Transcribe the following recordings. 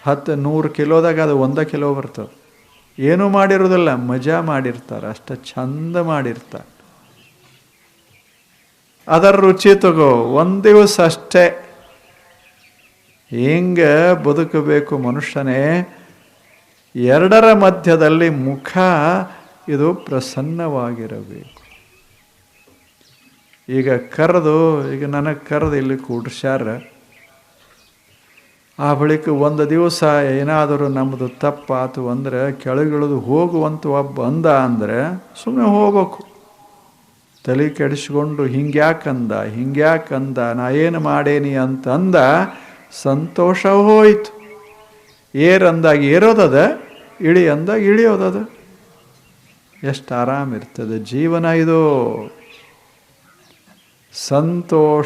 100 ಕಿಲೋದಾಗ ಅದು 1 ಕಿಲೋ ಬರ್ತದೆ. ಏನೂ ಮಾಡಿರೋದಿಲ್ಲ, ಮಜಾ ಮಾಡಿರ್ತಾರೆ, ಅಷ್ಟು ಚಂದ ಮಾಡಿರ್ತಾರೆ. ಅದರ ರುಚಿ ತಗೋ, ಒಂದು ದಿವಸ ಅಷ್ಟೇ. ಹಿಂಗೆ ಬದುಕಬೇಕು ಮನುಷ್ಯನೇ. ಎರಡರ ಮಧ್ಯದಲ್ಲಿ ಮುಖ ಇದು ಪ್ರಸನ್ನವಾಗಿರಬೇಕು. ಈಗ ನನಗೆ ಕರೆದು ಇಲ್ಲಿ ಕೂಡ್ಸ್ಯಾರ. ಆ ಬಳಿಕ ಒಂದು ದಿವಸ ಏನಾದರೂ ನಮ್ಮದು ತಪ್ಪಾತು ಅಂದರೆ ಕೆಳಗಿಳಿದು ಹೋಗುವಂತ ಒಬ್ಬ ಅಂದರೆ ಸುಮ್ಮನೆ ಹೋಗ್ಬೇಕು. ತಲೆ ಕೆಡಿಸ್ಕೊಂಡು ಹಿಂಗ್ಯಾಕಂದ ನಾ ಏನು ಮಾಡೇನಿ ಅಂತಂದ ಸಂತೋಷ ಹೋಯ್ತು. ಏರಂದಾಗ ಏರೋದದ, ಇಳಿ ಅಂದಾಗ ಇಳಿಯೋದದ. ಎಷ್ಟು ಆರಾಮಿರ್ತದೆ ಜೀವನ ಇದು. ಸಂತೋಷಾದ್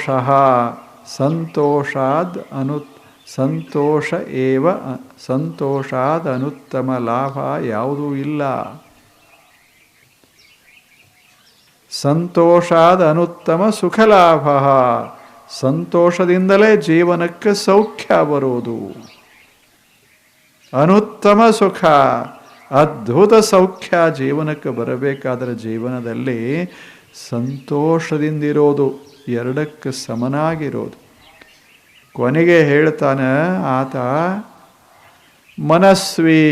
ಅನುತ್ತಮ ಲಾಭ ಯಾವುದೂ ಇಲ್ಲ. ಸಂತೋಷಾದ ಅನುತ್ತಮ ಸುಖ ಲಾಭ. ಸಂತೋಷದಿಂದಲೇ ಜೀವನಕ್ಕೆ ಸೌಖ್ಯ ಬರುವುದು. ಅನುತ್ತಮ ಸುಖ, ಅದ್ಭುತ ಸೌಖ್ಯ ಜೀವನಕ್ಕೆ ಬರಬೇಕಾದರೆ ಜೀವನದಲ್ಲಿ ಸಂತೋಷದಿಂದಿರೋದು, ಎರಡಕ್ಕೆ ಸಮನಾಗಿರೋದು. ಕೊನೆಗೆ ಹೇಳ್ತಾನೆ ಆತ, ಮನಸ್ವಿ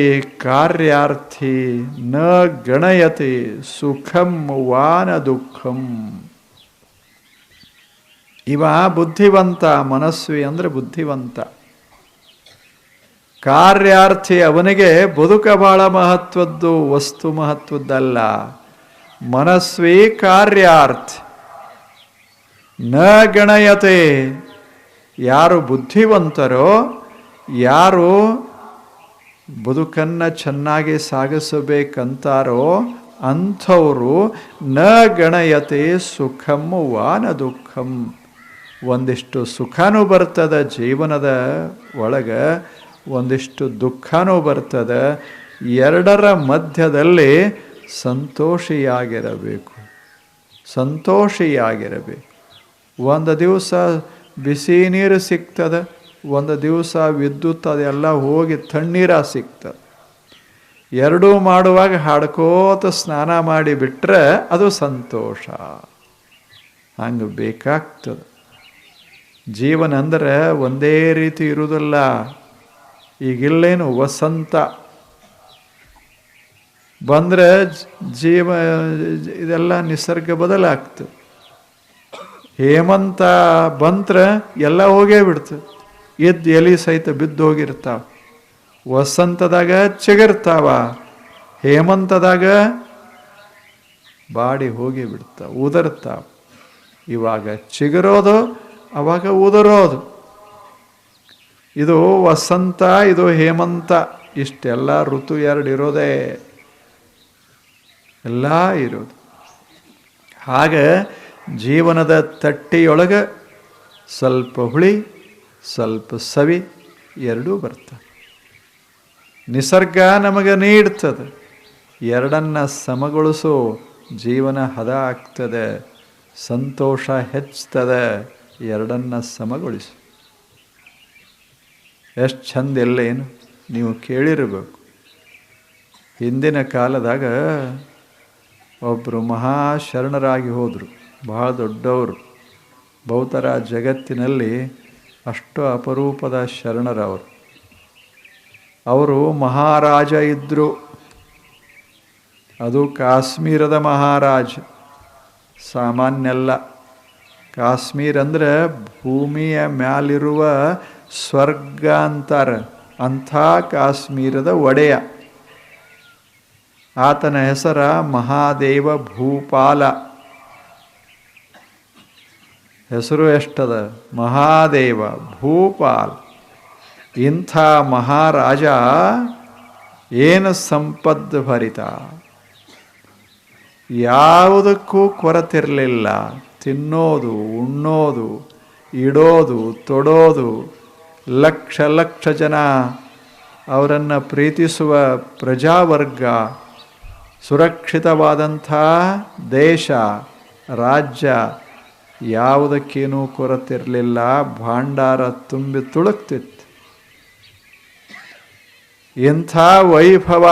ಕಾರ್ಯಾರ್ಥಿ ನ ಗಣಯತಿ ಸುಖಂ ವಾನ ದುಃಖಂ. ಇವ ಬುದ್ಧಿವಂತ. ಮನಸ್ವಿ ಅಂದರೆ ಬುದ್ಧಿವಂತ. ಕಾರ್ಯಾರ್ಥಿ, ಅವನಿಗೆ ಬದುಕ ಬಹಳ ಮಹತ್ವದ್ದು, ವಸ್ತು ಮಹತ್ವದ್ದಲ್ಲ. ಮನಸ್ವಿ ಕಾರ್ಯಾರ್ಥಿ ನ ಗಣಯತೆ. ಯಾರು ಬುದ್ಧಿವಂತರೋ, ಯಾರು ಬದುಕನ್ನು ಚೆನ್ನಾಗಿ ಸಾಗಿಸಬೇಕಂತಾರೋ ಅಂಥವರು ನ ಗಣಯತೆ ಸುಖಂ ವಾನ ದುಃಖಂ. ಒಂದಿಷ್ಟು ಸುಖನೂ ಬರ್ತದೆ ಜೀವನದ ಒಳಗೆ, ಒಂದಿಷ್ಟು ದುಃಖನೂ ಬರ್ತದೆ. ಎರಡರ ಮಧ್ಯದಲ್ಲಿ ಸಂತೋಷಿಯಾಗಿರಬೇಕು. ಒಂದು ದಿವಸ ಬಿಸಿ ನೀರು ಸಿಗ್ತದೆ, ಒಂದು ದಿವಸ ವಿದ್ಯುತ್ ಅದೆಲ್ಲ ಹೋಗಿ ತಣ್ಣೀರ ಸಿಗ್ತದೆ. ಎರಡೂ ಮಾಡುವಾಗ ಹಾಡ್ಕೋತ ಸ್ನಾನ ಮಾಡಿಬಿಟ್ರೆ ಅದು ಸಂತೋಷ. ಹಂಗೆ ಬೇಕಾಗ್ತದೆ. ಜೀವನ ಅಂದರೆ ಒಂದೇ ರೀತಿ ಇರುವುದಿಲ್ಲ. ಈಗಿಲ್ಲೇನು ವಸಂತ ಬಂದರೆ ಇದೆಲ್ಲ ನಿಸರ್ಗ ಬದಲಾಗ್ತದೆ. ಹೇಮಂತ ಬಂದ್ರೆ ಎಲ್ಲ ಹೋಗೇ ಬಿಡ್ತದೆ. ಎಲೆ ಸಹಿತ ಬಿದ್ದು ಹೋಗಿರ್ತಾವ. ವಸಂತದಾಗ ಚಿಗಿರ್ತಾವ, ಹೇಮಂತದಾಗ ಬಾಡಿ ಹೋಗಿ ಬಿಡ್ತಾವ, ಉದರ್ತಾವ. ಇವಾಗ ಚಿಗುರೋದು, ಅವಾಗ ಉದುರೋದು. ಇದು ವಸಂತ, ಇದು ಹೇಮಂತ. ಇಷ್ಟೆಲ್ಲ ಋತು ಎರಡು ಇರೋದೇ, ಎಲ್ಲ ಇರೋದು. ಹಾಗೆ ಜೀವನದ ತಟ್ಟಿಯೊಳಗೆ ಸ್ವಲ್ಪ ಹುಳಿ, ಸ್ವಲ್ಪ ಸವಿ ಎರಡೂ ಬರ್ತವೆ. ನಿಸರ್ಗ ನಮಗೆ ನೀಡ್ತದೆ. ಎರಡನ್ನ ಸಮಗೊಳಿಸೋ ಜೀವನ ಹದ ಆಗ್ತದೆ, ಸಂತೋಷ ಹೆಚ್ಚುತ್ತದೆ. ಎರಡನ್ನ ಸಮಗೊಳಿಸು. ಎಷ್ಟು ಚಂದ ಎಲ್ಲೇನು ನೀವು ಕೇಳಿರಬೇಕು. ಹಿಂದಿನ ಕಾಲದಾಗ ಒಬ್ಬರು ಮಹಾಶರಣರಾಗಿ ಹೋದರು. ಬಹಳ ದೊಡ್ಡವರು, ಬಹುತರ ಜಗತ್ತಿನಲ್ಲಿ ಅಷ್ಟು ಅಪರೂಪದ ಶರಣರವರು. ಅವರು ಮಹಾರಾಜ ಇದ್ದರು. ಅದು ಕಾಶ್ಮೀರದ ಮಹಾರಾಜ, ಸಾಮಾನ್ಯಲ್ಲ. ಕಾಶ್ಮೀರ ಅಂದರೆ ಭೂಮಿಯ ಮ್ಯಾಲಿರುವ ಸ್ವರ್ಗ ಅಂತಾರೆ. ಅಂಥ ಕಾಶ್ಮೀರದ ಒಡೆಯ. ಆತನ ಹೆಸರ ಮಹಾದೇವ ಭೂಪಾಲ. ಹೆಸರು ಎಷ್ಟದ, ಮಹಾದೇವ ಭೂಪಾಲ್. ಇಂಥ ಮಹಾರಾಜ ಏನು ಸಂಪತ್ತು ಭರಿತ, ಯಾವುದಕ್ಕೂ ಕೊರತಿರಲಿಲ್ಲ. ತಿನ್ನೋದು, ಉಣ್ಣೋದು, ಇಡೋದು, ತೊಡೋದು, ಲಕ್ಷ ಲಕ್ಷ ಜನ ಅವರನ್ನು ಪ್ರೀತಿಸುವ ಪ್ರಜಾವರ್ಗ, ಸುರಕ್ಷಿತವಾದಂಥ ದೇಶ, ರಾಜ್ಯ, ಯಾವುದಕ್ಕೇನೂ ಕೊರತಿರಲಿಲ್ಲ. ಭಾಂಡಾರ ತುಂಬಿ ತುಳುಕ್ತಿತ್ತು. ಇಂಥ ವೈಭವ.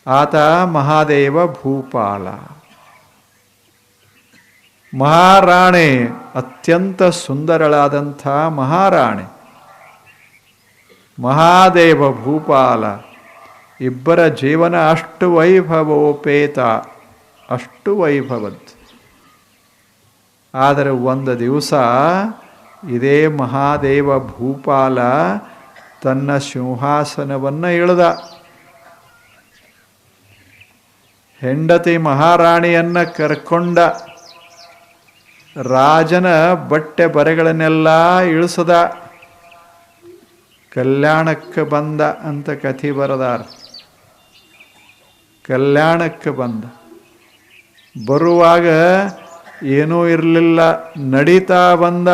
ಆತ ಮಹಾದೇವ ಭೂಪಾಲ, ಮಹಾರಾಣಿ, ಅತ್ಯಂತ ಸುಂದರಳಾದಂಥ ಮಹಾರಾಣಿ. ಮಹಾದೇವ ಭೂಪಾಲ ಇಬ್ಬರ ಜೀವನ ಅಷ್ಟು ವೈಭವೋಪೇತ, ಅಷ್ಟು ವೈಭವದ್ದು. ಆದರೆ ಒಂದು ದಿವಸ ಇದೇ ಮಹಾದೇವ ಭೂಪಾಲ ತನ್ನ ಸಿಂಹಾಸನವನ್ನು ಇಳಿದ. ಹೆಂಡತಿ ಮಹಾರಾಣಿಯನ್ನು ಕರ್ಕೊಂಡ. ರಾಜನ ಬಟ್ಟೆ ಬರೆಗಳನ್ನೆಲ್ಲ ಇಳಿಸದ. ಕಲ್ಯಾಣಕ್ಕೆ ಬಂದ ಅಂತ ಕಥೆ ಬರೆದಾರ. ಕಲ್ಯಾಣಕ್ಕೆ ಬಂದ. ಬರುವಾಗ ಏನೂ ಇರಲಿಲ್ಲ, ನಡೀತಾ ಬಂದ.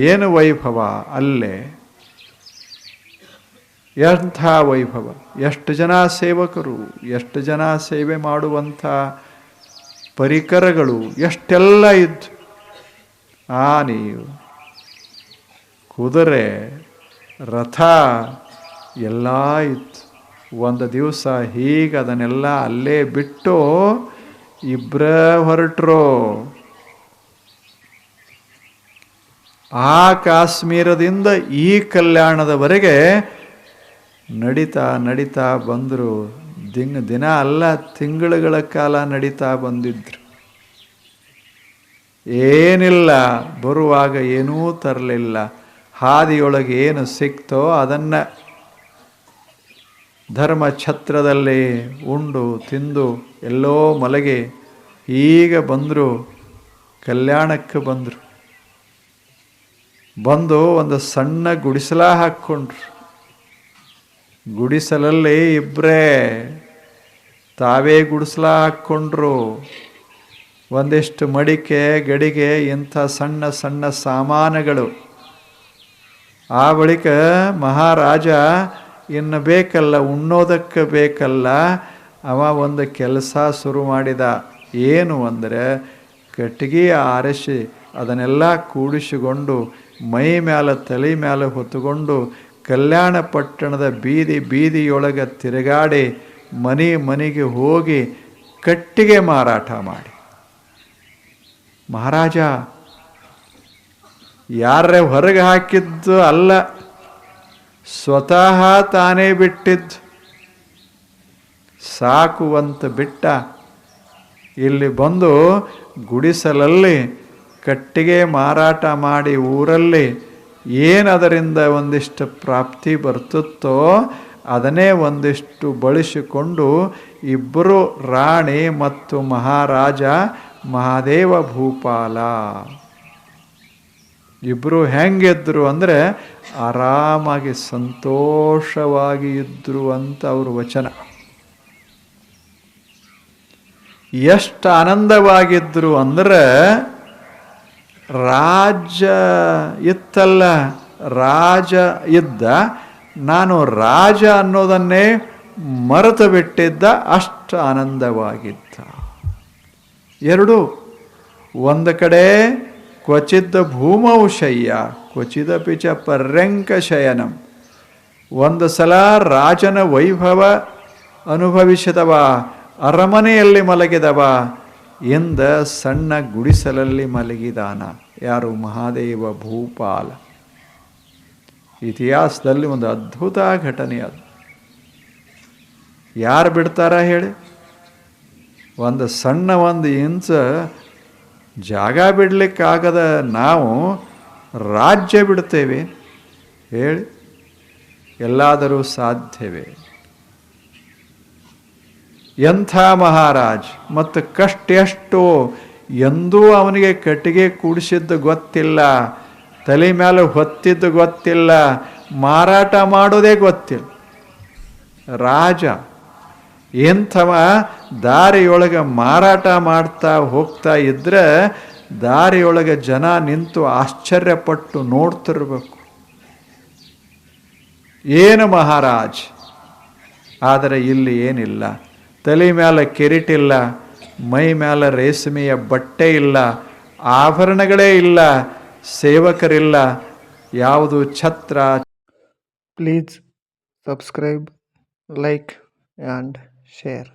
ಏನು ವೈಭವ ಅಲ್ಲೇ, ಎಂಥ ವೈಭವ! ಎಷ್ಟು ಜನ ಸೇವಕರು, ಎಷ್ಟು ಜನ ಸೇವೆ ಮಾಡುವಂಥ ಪರಿಕರಗಳು ಎಷ್ಟೆಲ್ಲ ಇದ್ದು. ಆನೆ, ಕುದುರೆ, ರಥ ಎಲ್ಲ ಇತ್ತು. ಒಂದು ದಿವಸ ಹೀಗೆ ಅದನ್ನೆಲ್ಲ ಅಲ್ಲೇ ಬಿಟ್ಟು ಇಬ್ಬರ ಹೊರಟರು. ಆ ಕಾಶ್ಮೀರದಿಂದ ಈ ಕಲ್ಯಾಣದವರೆಗೆ ನಡೀತಾ ನಡೀತಾ ಬಂದರು. ದಿನ ಅಲ್ಲ, ತಿಂಗಳುಗಳ ಕಾಲ ನಡೀತಾ ಬಂದಿದ್ರು. ಏನಿಲ್ಲ, ಬರುವಾಗ ಏನೂ ತರಲಿಲ್ಲ. ಹಾದಿಯೊಳಗೆ ಏನು ಸಿಕ್ತೋ ಅದನ್ನು ಧರ್ಮ ಛತ್ರದಲ್ಲಿ ಉಂಡು ತಿಂದು ಎಲ್ಲೋ ಮಲಗಿ ಈಗ ಬಂದರು. ಕಲ್ಯಾಣಕ್ಕೆ ಬಂದರು. ಬಂದು ಒಂದು ಸಣ್ಣ ಗುಡಿಸಲ ಹಾಕ್ಕೊಂಡ್ರು. ಗುಡಿಸಲಲ್ಲಿ ಇಬ್ಬರೇ ತಾವೇ ಗುಡಿಸಲ ಹಾಕ್ಕೊಂಡ್ರು. ಒಂದಿಷ್ಟು ಮಡಿಕೆ ಗಡಿಗೆ ಇಂಥ ಸಣ್ಣ ಸಣ್ಣ ಸಾಮಾನುಗಳು. ಆ ಬಳಿಕ ಮಹಾರಾಜ ಇನ್ನು ಬೇಕಲ್ಲ, ಉಣ್ಣೋದಕ್ಕೆ ಬೇಕಲ್ಲ, ಅವ ಒಂದು ಕೆಲಸ ಶುರು ಮಾಡಿದ. ಏನು ಅಂದರೆ ಕಟ್ಟಿಗೆ ಆರಿಸಿ ಅದನ್ನೆಲ್ಲ ಕೂಡಿಸಿಕೊಂಡು ಮೈ ಮೇಲೆ ತಲೆ ಮೇಲೆ ಹೊತ್ತುಕೊಂಡು ಕಲ್ಯಾಣ ಪಟ್ಟಣದ ಬೀದಿ ಬೀದಿಯೊಳಗೆ ತಿರುಗಾಡಿ ಮನೆಗೆ ಹೋಗಿ ಕಟ್ಟಿಗೆ ಮಾರಾಟ ಮಾಡಿ. ಮಹಾರಾಜ ಯಾರೇ ಹೊರಗೆ ಹಾಕಿದ್ದು ಅಲ್ಲ, ಸ್ವತಃ ತಾನೇ ಬಿಟ್ಟಿದ್ದು. ಸಾಕುವಂತ ಬಿಟ್ಟ. ಇಲ್ಲಿ ಬಂದು ಗುಡಿಸಲಲ್ಲಿ ಕಟ್ಟಿಗೆ ಮಾರಾಟ ಮಾಡಿ ಊರಲ್ಲಿ ಏನದರಿಂದ ಒಂದಿಷ್ಟು ಪ್ರಾಪ್ತಿ ಬರ್ತಿತ್ತೋ ಅದನ್ನೇ ಒಂದಿಷ್ಟು ಬಳಸಿಕೊಂಡು ಇಬ್ಬರು ರಾಣಿ ಮತ್ತು ಮಹಾರಾಜ ಮಹಾದೇವ ಭೂಪಾಲ ಇಬ್ಬರು ಹೆಂಗಿದ್ರು ಅಂದರೆ ಆರಾಮಾಗಿ ಸಂತೋಷವಾಗಿ ಇದ್ರು ಅಂತ ಅವ್ರ ವಚನ. ಎಷ್ಟು ಆನಂದವಾಗಿದ್ರು ಅಂದರೆ ರಾಜ ಇತ್ತಲ್ಲ, ರಾಜ ಇದ್ದ, ನಾನು ರಾಜ ಅನ್ನೋದನ್ನೇ ಮರೆತು ಬಿಟ್ಟಿದ್ದ, ಅಷ್ಟು ಆನಂದವಾಗಿದ್ದ. ಎರಡು, ಒಂದು ಕಡೆ ಕ್ವಚಿತ್ ಭೂಮೌ ಶಯ್ಯ ಕ್ವಚಿದಪಿ ಚ ಪರ್ಯಂಕ ಶಯನಂ. ಒಂದು ಸಲ ರಾಜನ ವೈಭವ ಅನುಭವಿಸಿದವ, ಅರಮನೆಯಲ್ಲಿ ಮಲಗಿದವ, ಎಂದ ಸಣ್ಣ ಗುಡಿಸಲಲ್ಲಿ ಮಲಗಿದಾನ. ಯಾರು? ಮಹಾದೇವ ಭೂಪಾಲ. ಇತಿಹಾಸದಲ್ಲಿ ಒಂದು ಅದ್ಭುತ ಘಟನೆ ಅದು. ಯಾರು ಬಿಡ್ತಾರ ಹೇಳಿ? ಒಂದು ಸಣ್ಣ ಒಂದು ಇಂಚ ಜಾಗ ಬಿಡಲಿಕ್ಕಾಗದ ನಾವು ರಾಜ್ಯ ಬಿಡ್ತೇವೆ ಹೇಳಿ? ಎಲ್ಲಾದರೂ ಸಾಧ್ಯವೇ? ಎಂಥ ಮಹಾರಾಜ್! ಮತ್ತು ಕಷ್ಟ ಎಷ್ಟು! ಎಂದೂ ಅವನಿಗೆ ಕಟ್ಟಿಗೆ ಕೂಡಿಸಿದ್ದು ಗೊತ್ತಿಲ್ಲ, ತಲೆ ಮೇಲೆ ಹೊತ್ತಿದ್ದು ಗೊತ್ತಿಲ್ಲ, ಮಾರಾಟ ಮಾಡೋದೇ ಗೊತ್ತಿಲ್ಲ. ರಾಜ ಎಂಥವ ದಾರಿಯೊಳಗೆ ಮಾರಾಟ ಮಾಡ್ತಾ ಹೋಗ್ತಾ ಇದ್ರೆ ದಾರಿಯೊಳಗೆ ಜನ ನಿಂತು ಆಶ್ಚರ್ಯಪಟ್ಟು ನೋಡ್ತಿರ್ಬೇಕು. ಏನು ಮಹಾರಾಜ್! ಆದರೆ ಇಲ್ಲಿ ಏನಿಲ್ಲ. ತಲೆ ಮೇಲೆ ಕಿರೀಟಿಲ್ಲ, ಮೈ ಮೇಲೆ ರೇಷ್ಮೆಯ ಬಟ್ಟೆ ಇಲ್ಲ, ಆಭರಣಗಳೇ ಇಲ್ಲ, ಸೇವಕರಿಲ್ಲ, ಯಾವುದು ಛತ್ರ Please subscribe, like, and share.